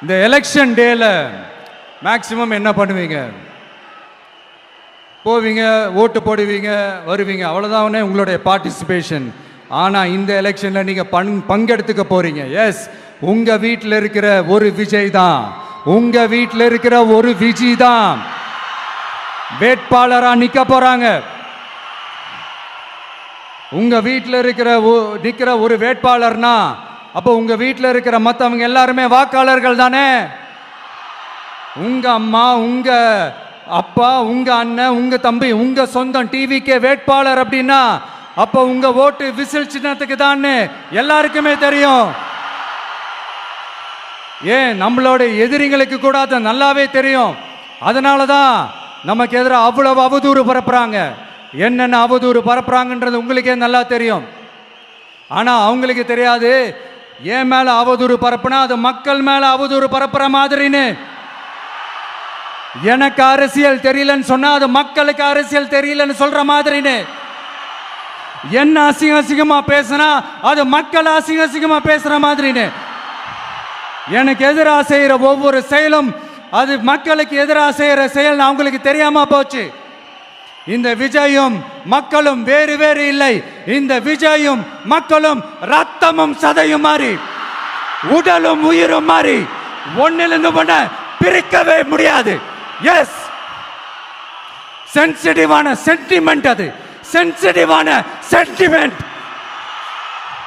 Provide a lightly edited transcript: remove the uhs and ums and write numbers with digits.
இந்த எலெக்ஷன் டேல மேக்சிமம் என்ன பண்ணுவீங்க? போவீங்க, ஓட்டு போடுவீங்க, வருவீங்க, அவ்வளோதான் உங்களுடைய பார்ட்டிசிபேஷன். ஆனால் இந்த எலெக்ஷனில் நீங்கள் பங்கெடுத்துக்க போறீங்க. எஸ், உங்கள் வீட்டில் இருக்கிற ஒரு விஜய் தான், உங்கள் வீட்டில் இருக்கிற ஒரு விஜய் தான் வேட்பாளராக நிற்க போகிறாங்க. உங்கள் வீட்டில் நிற்கிற ஒரு வேட்பாளர்னா அப்போ உங்கள் வீட்டில் இருக்கிற மற்றவங்க எல்லாருமே வாக்காளர்கள் தானே. உங்கள் அம்மா, உங்கள் அப்பா, உங்கள் அண்ணன், உங்கள் தம்பி, உங்கள் சொந்தம் டிவிக்கே வேட்பாளர் அப்படின்னா அப்போ உங்கள் ஓட்டு விசில் சின்னத்துக்கு தான் எல்லாருக்குமே தெரியும். ஏன், நம்மளோட எதிரிங்களுக்கு கூட அது நல்லாவே தெரியும். அதனால தான் நமக்கு எதிராக அவ்வளவு அவதூறு பரப்புறாங்க. என்னென்ன அவதூறு பரப்புறாங்கன்றது உங்களுக்கே நல்லா தெரியும். ஆனால் அவங்களுக்கு தெரியாது, என் மேலே அவதூறு பரப்புனா அது மக்கள் மேலே அவதூறு பரப்புற மாதிரின்னு. எனக்கு அரசியல் தெரியலன்னு சொன்னா அது மக்களுக்கு அரசியல் தெரியலன்னு சொல்ற மாதிரின்னு. என்ன அசிங்கமா பேசினா அது மக்கள் அசிங்கமா பேசுற மாதிரின்னு. எனக்கு எதிராக செய்யற ஒவ்வொரு செயலும் அது மக்களுக்கு எதிராக செய்யற செயல் அவங்களுக்கு தெரியாம போச்சு. இந்த விஜயும் மக்களும் வேறு வேறு இல்லை. இந்த விஜயும் மக்களும் ரத்தமும் சதையும் மாறி, உடலும் உயிரும் மாறி, ஒன்னிலிருந்து ஒண்ண பிரிக்கவே முடியாது. எஸ், சென்சிட்டிவான சென்டிமெண்ட், அது சென்சிட்டிவான சென்டிமெண்ட்.